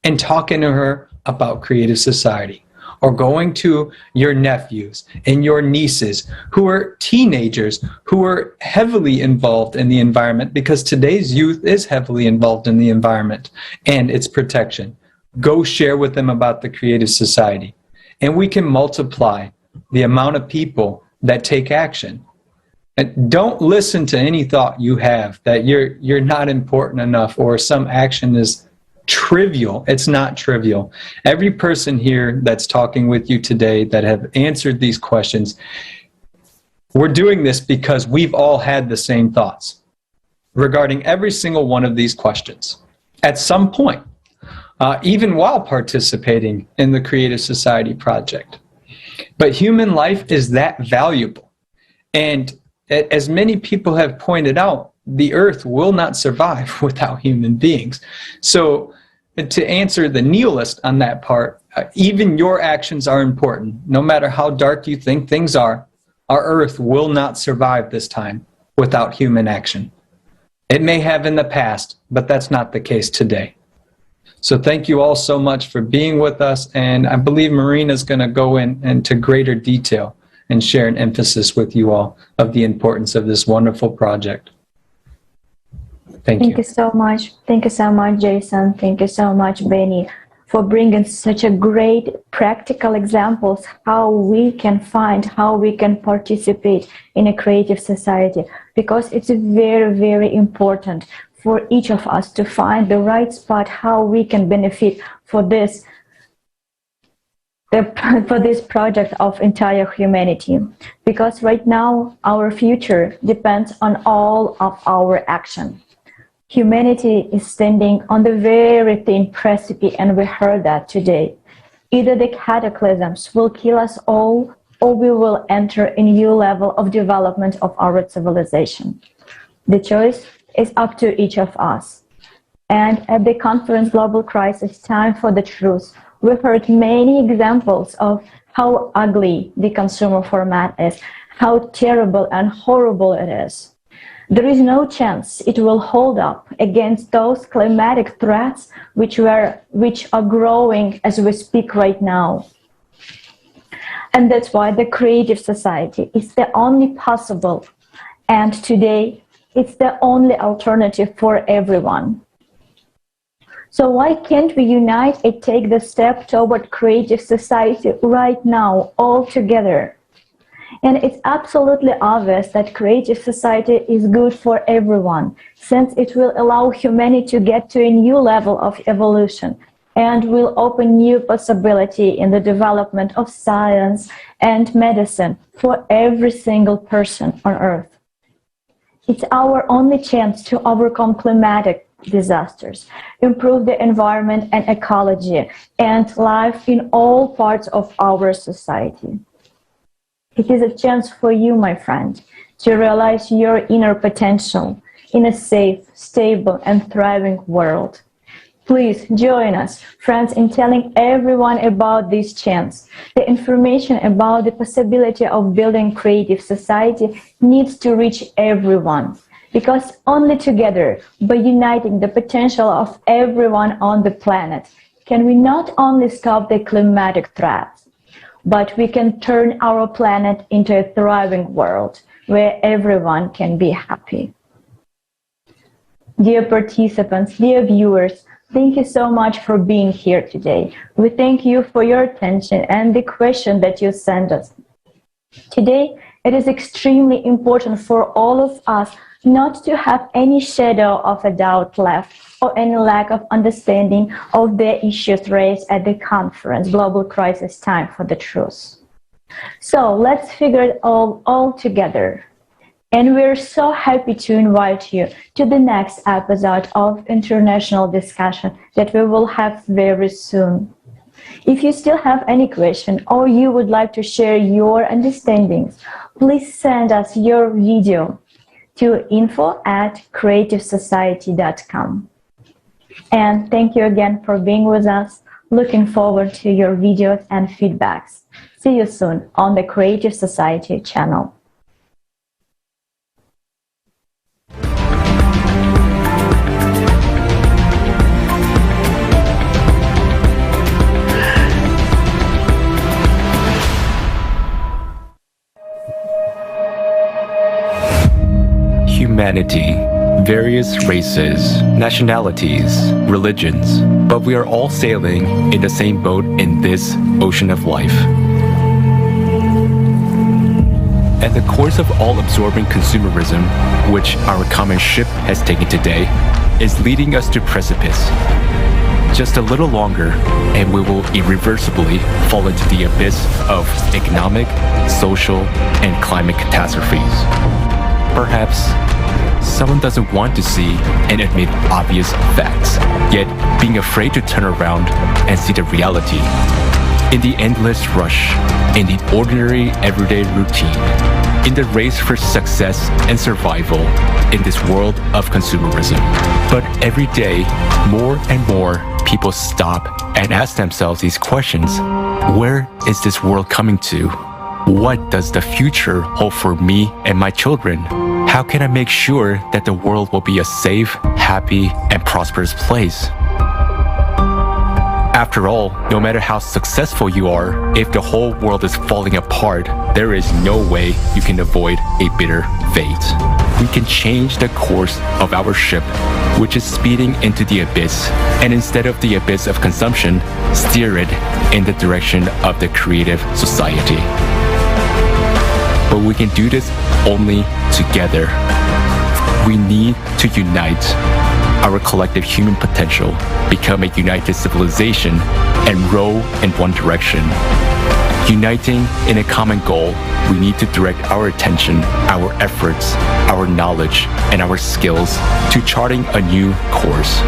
and talking to her about Creative Society, or going to your nephews and your nieces who are teenagers, who are heavily involved in the environment, because today's youth is heavily involved in the environment and its protection. Go share with them about the Creative Society. And we can multiply the amount of people that take action. And don't listen to any thought you have that you're not important enough or some action is trivial. It's not trivial. Every person here that's talking with you today that have answered these questions, we're doing this because we've all had the same thoughts regarding every single one of these questions at some point, even while participating in the Creative Society project. But human life is that valuable. And as many people have pointed out, the earth will not survive without human beings. So to answer the nihilist on that part, even your actions are important. No matter how dark you think things are, our earth will not survive this time without human action. It may have in the past, but that's not the case today. So thank you all so much for being with us. And I believe Marina's going to go into greater detail and share an emphasis with you all of the importance of this wonderful project. Thank you so much. Thank you so much, Jason. Thank you so much, Benny, for bringing such a great practical examples how we can participate in a creative society, because it's very, very important for each of us to find the right spot, how we can benefit for this project of entire humanity. Because right now, our future depends on all of our action. Humanity is standing on the very thin precipice, and we heard that today. Either the cataclysms will kill us all, or we will enter a new level of development of our civilization. The choice is up to each of us. And at the conference Global Crisis, Time for the Truth, we've heard many examples of how ugly the consumer format is, how terrible and horrible it is. There is no chance it will hold up against those climatic threats which are growing as we speak right now. And that's why the Creative Society is the only possible, and today it's the only alternative for everyone. So why can't we unite and take the step toward Creative Society right now, all together? And it's absolutely obvious that Creative Society is good for everyone, since it will allow humanity to get to a new level of evolution and will open new possibility in the development of science and medicine for every single person on Earth. It's our only chance to overcome climatic disasters, improve the environment and ecology, and life in all parts of our society. It is a chance for you, my friend, to realize your inner potential in a safe, stable, and thriving world. Please join us, friends, in telling everyone about this chance. The information about the possibility of building creative society needs to reach everyone, because only together, by uniting the potential of everyone on the planet, can we not only stop the climatic threats, but we can turn our planet into a thriving world where everyone can be happy. Dear participants, dear viewers, thank you so much for being here today. We thank you for your attention and the question that you sent us. Today, it is extremely important for all of us not to have any shadow of a doubt left or any lack of understanding of the issues raised at the conference, Global Crisis Time for the Truth. So let's figure it all together. And we're so happy to invite you to the next episode of International Discussion that we will have very soon. If you still have any question or you would like to share your understandings, please send us your video to info@creativesociety.com. And thank you again for being with us. Looking forward to your videos and feedbacks. See you soon on the Creative Society channel. Humanity, various races, nationalities, religions, but we are all sailing in the same boat in this ocean of life. At the course of all-absorbing consumerism, which our common ship has taken today, is leading us to precipice. Just a little longer, and we will irreversibly fall into the abyss of economic, social, and climate catastrophes. Perhaps someone doesn't want to see and admit obvious facts, yet being afraid to turn around and see the reality. In the endless rush, in the ordinary everyday routine, in the race for success and survival in this world of consumerism. But every day, more and more people stop and ask themselves these questions. Where is this world coming to? What does the future hold for me and my children? How can I make sure that the world will be a safe, happy, and prosperous place? After all, no matter how successful you are, if the whole world is falling apart, there is no way you can avoid a bitter fate. We can change the course of our ship, which is speeding into the abyss, and instead of the abyss of consumption, steer it in the direction of the creative society. But we can do this only together. We need to unite our collective human potential, become a united civilization, and row in one direction. Uniting in a common goal, we need to direct our attention, our efforts, our knowledge, and our skills to charting a new course.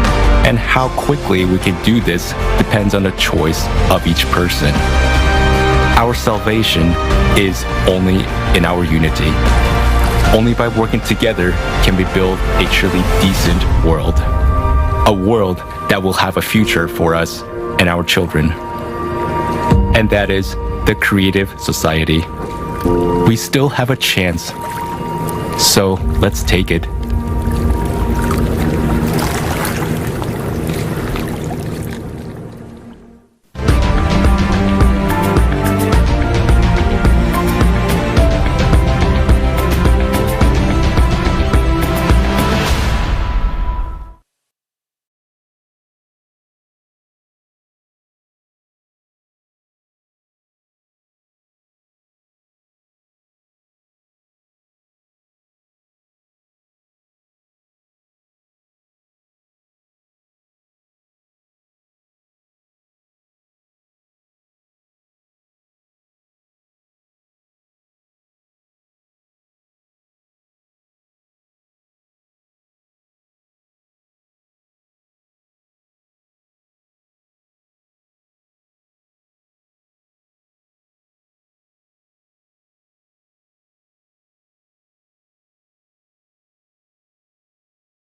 And how quickly we can do this depends on the choice of each person. Our salvation is only in our unity. Only by working together can we build a truly decent world. A world that will have a future for us and our children. And that is the creative society. We still have a chance. So let's take it.